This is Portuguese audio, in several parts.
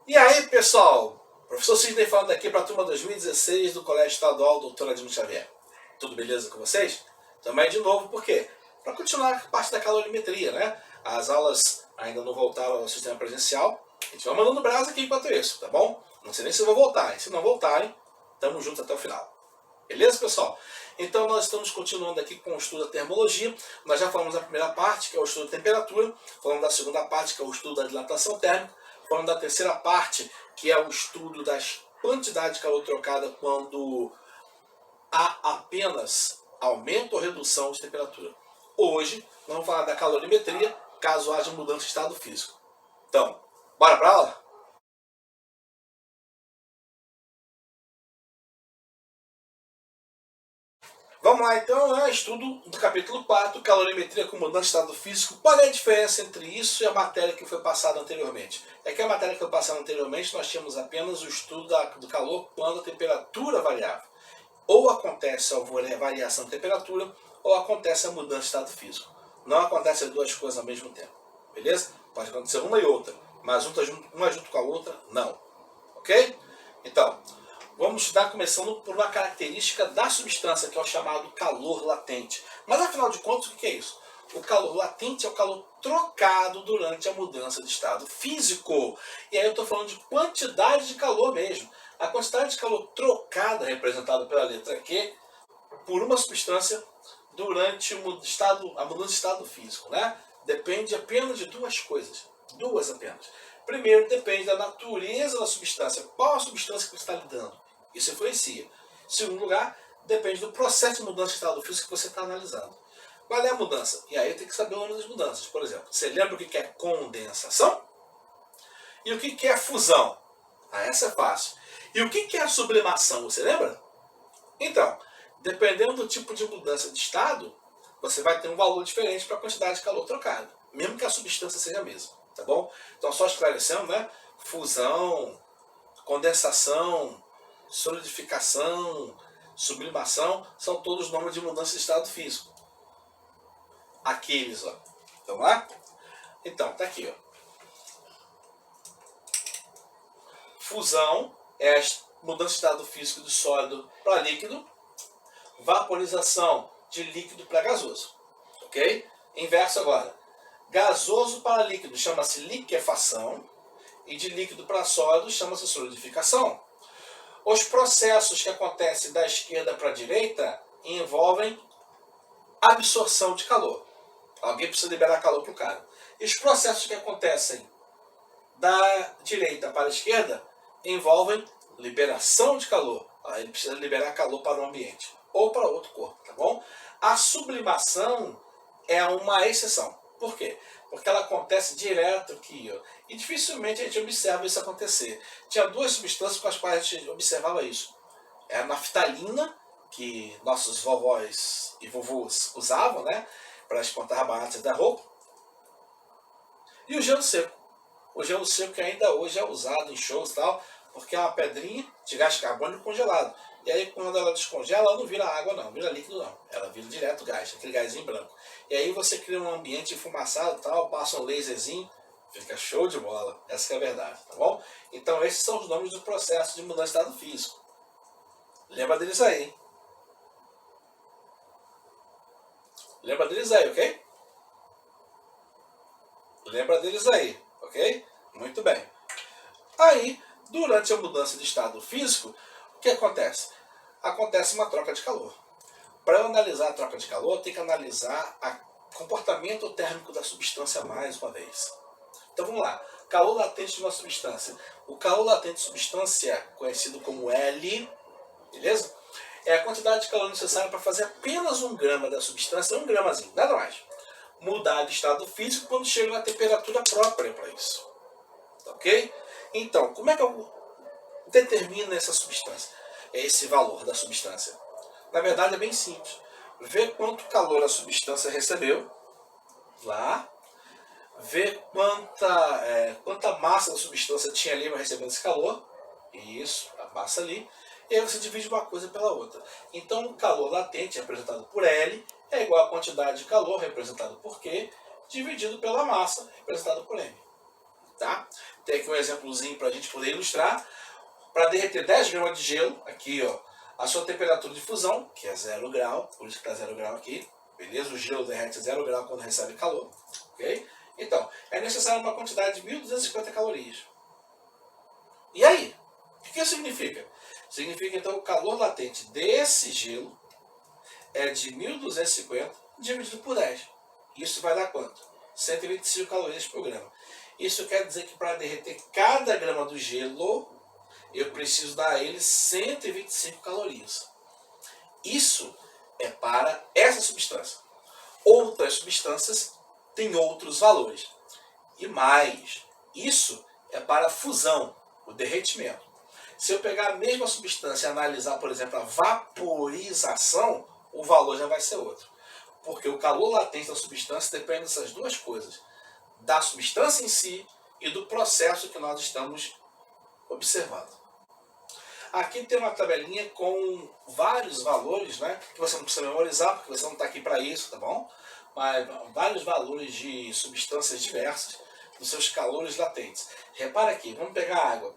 E aí, pessoal? Professor Sidney falando aqui para a turma 2016 do Colégio Estadual Dr. Adilmo Xavier. Tudo beleza com vocês? Também de novo, por quê? Para continuar a parte da calorimetria, né? As aulas ainda não voltaram ao sistema presencial. A gente vai mandando brasa aqui enquanto isso, tá bom? Não sei nem se eu vou voltar. E se não voltarem, tamo junto até o final. Beleza, pessoal? Então nós estamos continuando aqui com o estudo da termologia. Nós já falamos da primeira parte, que é o estudo da temperatura. Falamos da segunda parte, que é o estudo da dilatação térmica. Falamos da terceira parte, que é o estudo das quantidades de calor trocada quando há apenas aumento ou redução de temperatura. Hoje, nós vamos falar da calorimetria, caso haja mudança de estado físico. Então, bora para a aula? Vamos lá então, né? Estudo do capítulo 4, calorimetria com mudança de estado físico. Qual é a diferença entre isso e a matéria que foi passada anteriormente? É que a matéria que foi passada anteriormente nós tínhamos apenas o estudo do calor quando a temperatura variava. Ou acontece a variação de temperatura, ou acontece a mudança de estado físico. Não acontece as duas coisas ao mesmo tempo. Beleza? Pode acontecer uma e outra, mas uma junto com a outra, não. Ok? Então, vamos estudar começando por uma característica da substância, que é o chamado calor latente. Mas afinal de contas, o que é isso? O calor latente é o calor trocado durante a mudança de estado físico. E aí eu estou falando de quantidade de calor mesmo. A quantidade de calor trocada, representada pela letra Q, por uma substância durante a mudança de estado físico, né? Depende apenas de duas coisas. Duas apenas. Primeiro, depende da natureza da substância. Qual a substância que você está lidando? Isso influencia. Em segundo lugar, depende do processo de mudança de estado físico que você está analisando. Qual é a mudança? E aí tem que saber o nome das mudanças. Por exemplo, você lembra o que é condensação? E o que é fusão? Ah, essa é fácil. E o que é a sublimação? Você lembra? Então, dependendo do tipo de mudança de estado, você vai ter um valor diferente para a quantidade de calor trocado, mesmo que a substância seja a mesma, tá bom? Então, só esclarecendo, né? Fusão, condensação, solidificação, sublimação, são todos nomes de mudança de estado físico. Aqueles, ó. Vamos lá? Então, tá aqui, ó. Fusão é a mudança de estado físico de sólido para líquido. Vaporização de líquido para gasoso. Ok? Inverso agora. Gasoso para líquido chama-se liquefação. E de líquido para sólido chama-se solidificação. Os processos que acontecem da esquerda para a direita envolvem absorção de calor. Alguém precisa liberar calor para o cara. E os processos que acontecem da direita para a esquerda envolvem liberação de calor. Ele precisa liberar calor para o ambiente ou para outro corpo, tá bom? A sublimação é uma exceção. Por quê? Porque ela acontece direto aqui, ó, e dificilmente a gente observa isso acontecer. Tinha duas substâncias com as quais a gente observava isso. É a naftalina, que nossos vovós e vovôs usavam, né, para espantar baratas da roupa, e o gelo seco. O gelo seco que ainda hoje é usado em shows e tal, porque é uma pedrinha de gás carbônico congelado. E aí quando ela descongela, ela não vira água não, vira líquido não. Ela vira direto gás, aquele gásinho branco. E aí você cria um ambiente enfumaçado e tal, passa um laserzinho, fica show de bola. Essa que é a verdade, tá bom? Então esses são os nomes do processo de mudança de estado físico. Lembra deles aí, hein? Lembra deles aí, ok? Lembra deles aí, ok? Muito bem. Aí, durante a mudança de estado físico, o que acontece? Acontece uma troca de calor. Para eu analisar a troca de calor, eu tenho que analisar o comportamento térmico da substância mais uma vez. Então vamos lá. Calor latente de uma substância. O calor latente de substância, conhecido como L, beleza? É a quantidade de calor necessária para fazer apenas 1 grama da substância, 1 gramazinho, nada mais. Mudar de estado físico quando chega na temperatura própria para isso. Ok? Então, como é que eu determino essa substância? Esse valor da substância? Na verdade é bem simples. Ver quanto calor a substância recebeu, lá, ver quanta massa da substância tinha ali para receber esse calor, isso, a massa ali, e aí você divide uma coisa pela outra. Então o calor latente, representado por L, é igual à quantidade de calor, representado por Q, dividido pela massa, representado por M. tá? Tem aqui um exemplozinho para a gente poder ilustrar. Para derreter 10 gramas de gelo, aqui ó, a sua temperatura de fusão, que é 0 grau, por isso que está 0 grau aqui, beleza? O gelo derrete a 0 grau quando recebe calor, ok? Então, é necessário uma quantidade de 1.250 calorias. E aí? O que isso significa? Significa, então, o calor latente desse gelo é de 1.250 dividido por 10. Isso vai dar quanto? 125 calorias por grama. Isso quer dizer que para derreter cada grama do gelo, eu preciso dar a ele 125 calorias. Isso é para essa substância. Outras substâncias têm outros valores. E mais, isso é para a fusão, o derretimento. Se eu pegar a mesma substância e analisar, por exemplo, a vaporização, o valor já vai ser outro. Porque o calor latente da substância depende dessas duas coisas. Da substância em si e do processo que nós estamos observando. Aqui tem uma tabelinha com vários valores, né, que você não precisa memorizar, porque você não está aqui para isso, tá bom? Mas vários valores de substâncias diversas dos seus calores latentes. Repara aqui, vamos pegar a água.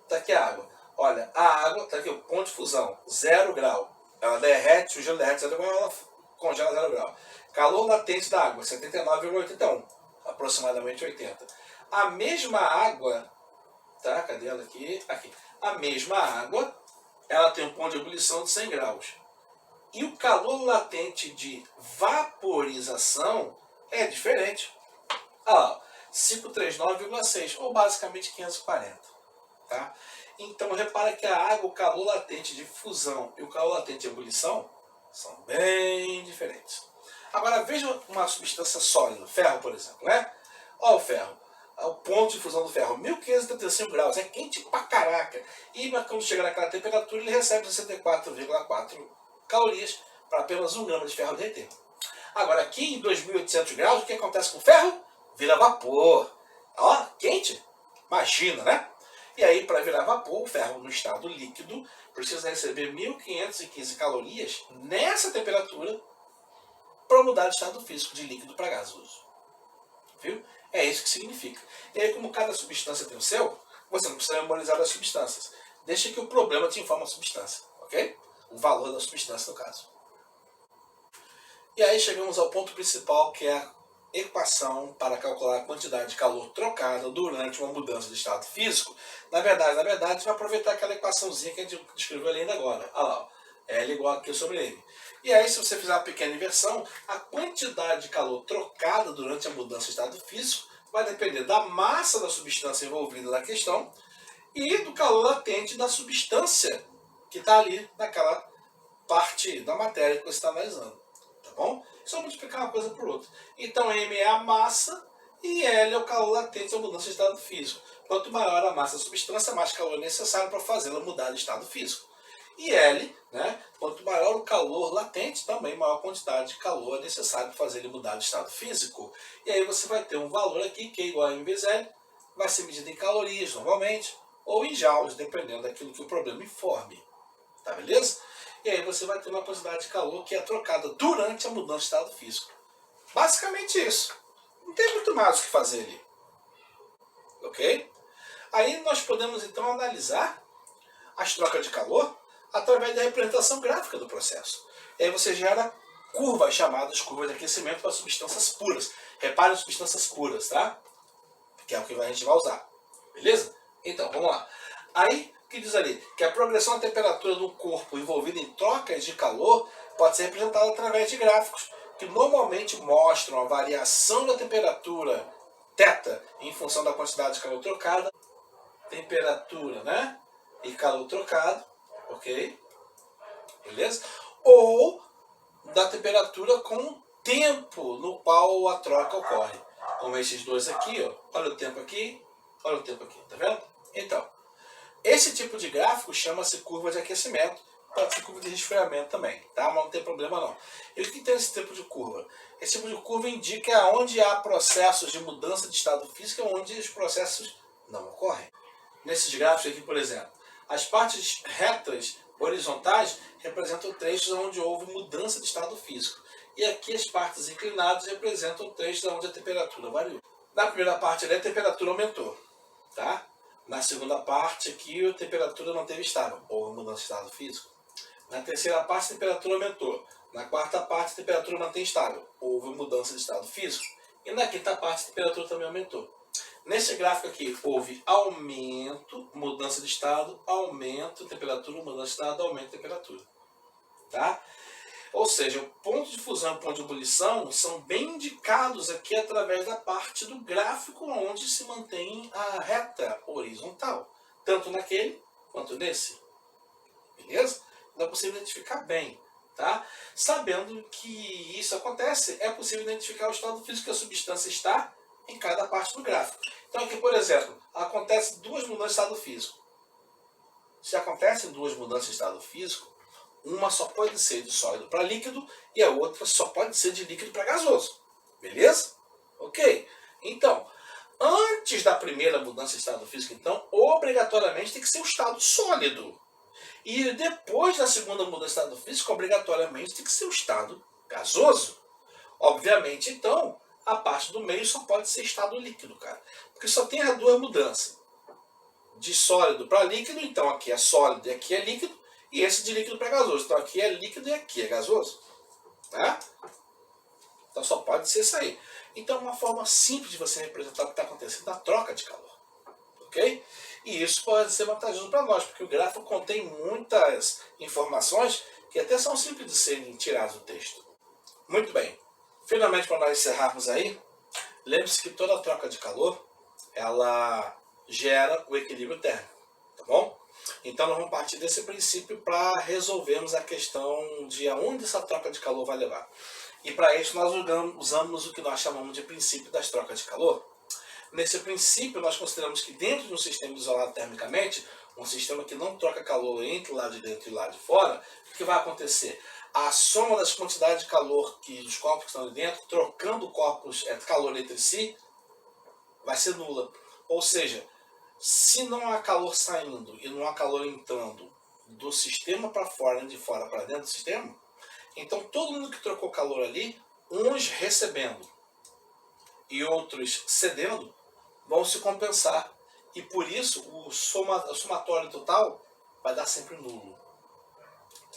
Tá aqui a água. Olha, a água, tá aqui o ponto de fusão, 0 grau. Ela derrete, o gelo derrete 0 grau, ela congela 0 grau. Calor latente da água, 79,81, aproximadamente 80. A mesma água, tá? Cadê ela aqui? Aqui. A mesma água, ela tem um ponto de ebulição de 100 graus. E o calor latente de vaporização é diferente. Olha lá, 539,6, ou basicamente 540. Tá? Então, repara que a água, o calor latente de fusão e o calor latente de ebulição são bem diferentes. Agora, veja uma substância sólida, ferro, por exemplo. Né? Olha o ferro. O ponto de fusão do ferro, 1535 graus, é quente pra caraca. E quando chega naquela temperatura, ele recebe 64,4 calorias para apenas 1 grama de ferro derreter. Agora, aqui em 2800 graus, o que acontece com o ferro? Vira vapor. Ó, quente? Imagina, né? E aí, para virar vapor, o ferro no estado líquido precisa receber 1515 calorias nessa temperatura para mudar de estado físico de líquido para gasoso. Viu? É isso que significa. E aí, como cada substância tem o seu, você não precisa memorizar as substâncias. Deixa que o problema te informe a substância, ok? O valor da substância, no caso. E aí chegamos ao ponto principal, que é a equação para calcular a quantidade de calor trocada durante uma mudança de estado físico. Na verdade, a gente vai aproveitar aquela equaçãozinha que a gente descreveu ali ainda agora. Olha lá, L igual a Q sobre M. E aí, se você fizer uma pequena inversão, a quantidade de calor trocada durante a mudança de estado físico vai depender da massa da substância envolvida na questão e do calor latente da substância que está ali naquela parte da matéria que você está analisando. Tá bom? Só multiplicar uma coisa por outra. Então, M é a massa e L é o calor latente da mudança de estado físico. Quanto maior a massa da substância, mais calor é necessário para fazê-la mudar de estado físico. E L, né, quanto maior o calor latente, também maior quantidade de calor é necessário para fazer ele mudar de estado físico. E aí você vai ter um valor aqui, que é igual a M vezes L, vai ser medido em calorias normalmente, ou em joules, dependendo daquilo que o problema informe. Tá beleza? E aí você vai ter uma quantidade de calor que é trocada durante a mudança de estado físico. Basicamente isso. Não tem muito mais o que fazer ali. Ok? Aí nós podemos então analisar as trocas de calor através da representação gráfica do processo. E aí você gera curvas chamadas curvas de aquecimento para substâncias puras. Repare em substâncias puras, tá? Que é o que a gente vai usar. Beleza? Então, vamos lá. Aí, o que diz ali? Que a progressão da temperatura do corpo envolvida em trocas de calor pode ser representada através de gráficos que normalmente mostram a variação da temperatura θ em função da quantidade de calor trocada, temperatura, né? E calor trocado, ok? Beleza? Ou da temperatura com o tempo no qual a troca ocorre. Como esses dois aqui, ó. Olha o tempo aqui, olha o tempo aqui, tá vendo? Então, esse tipo de gráfico chama-se curva de aquecimento, pode ser curva de resfriamento também, tá? Mas não tem problema não. E o que tem esse tipo de curva? Esse tipo de curva indica onde há processos de mudança de estado físico e onde os processos não ocorrem. Nesses gráficos aqui, por exemplo, as partes retas horizontais representam trechos onde houve mudança de estado físico. E aqui as partes inclinadas representam trechos onde a temperatura variou. Na primeira parte ali a temperatura aumentou, tá? Na segunda parte aqui a temperatura manteve estável, houve mudança de estado físico. Na terceira parte a temperatura aumentou. Na quarta parte a temperatura mantém estável, houve mudança de estado físico. E na quinta parte a temperatura também aumentou. Nesse gráfico aqui houve aumento, mudança de estado, aumento de temperatura, mudança de estado, aumento de temperatura. Tá? Ou seja, o ponto de fusão e o ponto de ebulição são bem indicados aqui através da parte do gráfico onde se mantém a reta horizontal, tanto naquele quanto nesse. Beleza? Então é possível identificar bem. Tá? Sabendo que isso acontece, é possível identificar o estado físico que a substância está em cada parte do gráfico. Então aqui, por exemplo, acontece duas mudanças de estado físico. Se acontecem duas mudanças de estado físico, uma só pode ser de sólido para líquido e a outra só pode ser de líquido para gasoso. Beleza? Ok. Então, antes da primeira mudança de estado físico, então, obrigatoriamente tem que ser o estado sólido. E depois da segunda mudança de estado físico, obrigatoriamente tem que ser o estado gasoso. Obviamente, então, a parte do meio só pode ser estado líquido, cara. Porque só tem as duas mudanças. De sólido para líquido, então aqui é sólido e aqui é líquido. E esse de líquido para gasoso. Então aqui é líquido e aqui é gasoso. Né? Então só pode ser isso aí. Então uma forma simples de você representar o que está acontecendo na troca de calor. Ok? E isso pode ser vantajoso para nós, porque o gráfico contém muitas informações que até são simples de serem tiradas do texto. Muito bem. Finalmente, para nós encerrarmos aí, lembre-se que toda troca de calor, ela gera o equilíbrio térmico. Tá bom? Então nós vamos partir desse princípio para resolvermos a questão de aonde essa troca de calor vai levar. E para isso nós usamos o que nós chamamos de princípio das trocas de calor. Nesse princípio nós consideramos que dentro de um sistema isolado termicamente, um sistema que não troca calor entre o lado de dentro e o lado de fora, o que vai acontecer? A soma das quantidades de calor que os corpos que estão ali dentro, trocando calor entre si, vai ser nula. Ou seja, se não há calor saindo e não há calor entrando do sistema para fora e de fora para dentro do sistema, então todo mundo que trocou calor ali, uns recebendo e outros cedendo, vão se compensar. E por isso o somatório total vai dar sempre nulo.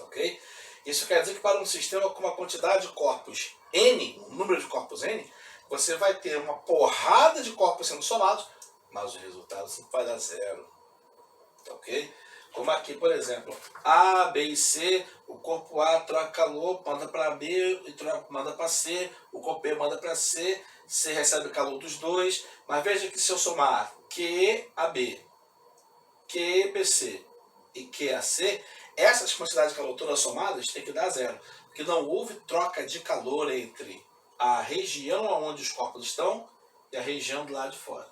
Ok? Isso quer dizer que para um sistema com uma quantidade de corpos N, um número de corpos N, você vai ter uma porrada de corpos sendo somados, mas o resultado sempre vai dar zero. Ok? Como aqui, por exemplo, A, B e C, o corpo A troca calor, manda para B e manda para C, o corpo B manda para C, C recebe calor dos dois, mas veja que se eu somar QAB, QBC e QAC, essas quantidades de calor todas somadas tem que dar zero, porque não houve troca de calor entre a região onde os corpos estão e a região do lado de fora,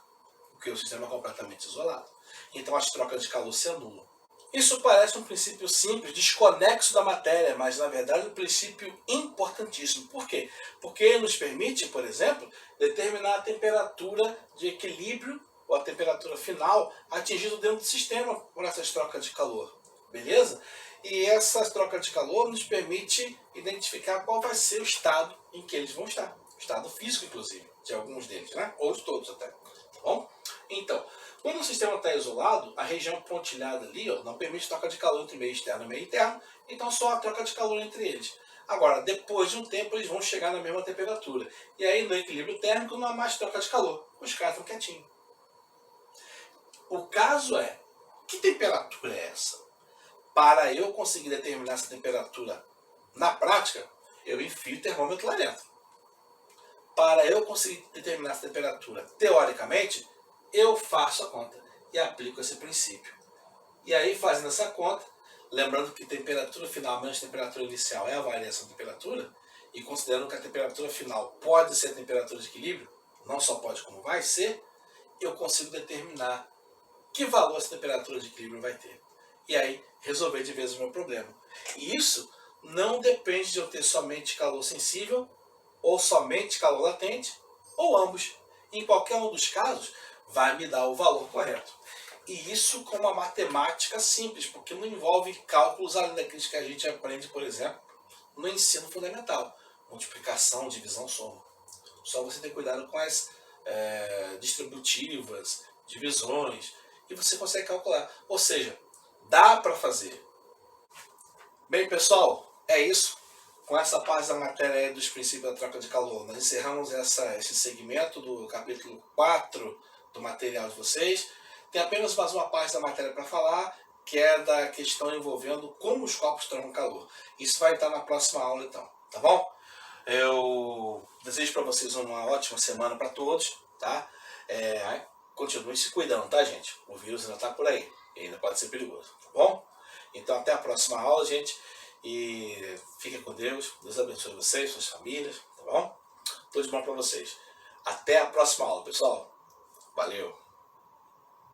porque o sistema é completamente isolado. Então as trocas de calor se anulam. Isso parece um princípio simples, desconexo da matéria, mas na verdade é um princípio importantíssimo. Por quê? Porque ele nos permite, por exemplo, determinar a temperatura de equilíbrio ou a temperatura final atingida dentro do sistema por essas trocas de calor. Beleza? E essas trocas de calor nos permite identificar qual vai ser o estado em que eles vão estar. O estado físico, inclusive, de alguns deles, né? Ou de todos até. Tá bom? Então, quando o sistema está isolado, a região pontilhada ali não permite troca de calor entre meio externo e meio interno, então só a troca de calor entre eles. Agora, depois de um tempo, eles vão chegar na mesma temperatura. E aí, no equilíbrio térmico, não há mais troca de calor. Os caras estão quietinhos. O caso é, que temperatura é essa? Para eu conseguir determinar essa temperatura na prática, eu enfio o termômetro lá dentro. Para eu conseguir determinar essa temperatura teoricamente, eu faço a conta e aplico esse princípio. E aí, fazendo essa conta, lembrando que temperatura final menos temperatura inicial é a variação de temperatura, e considerando que a temperatura final pode ser a temperatura de equilíbrio, não só pode como vai ser, eu consigo determinar que valor essa temperatura de equilíbrio vai ter. E aí, resolver de vez o meu problema. E isso não depende de eu ter somente calor sensível, ou somente calor latente, ou ambos. Em qualquer um dos casos, vai me dar o valor correto. E isso com uma matemática simples, porque não envolve cálculos além daqueles que a gente aprende, por exemplo, no ensino fundamental. Multiplicação, divisão, soma. Só você ter cuidado com as distributivas, divisões, e você consegue calcular. Ou seja, dá para fazer. Bem, pessoal, é isso. Com essa parte da matéria aí dos princípios da troca de calor, nós encerramos esse segmento do capítulo 4 do material de vocês. Tem apenas mais uma parte da matéria para falar, que é da questão envolvendo como os corpos trocam calor. Isso vai estar na próxima aula, então, tá bom? Eu desejo para vocês uma ótima semana para todos, tá? Continuem se cuidando, tá, gente? O vírus ainda está por aí e ainda pode ser perigoso, tá bom? Então, até a próxima aula, gente. E fiquem com Deus. Deus abençoe vocês, suas famílias, tá bom? Tudo de bom para vocês. Até a próxima aula, pessoal. Valeu!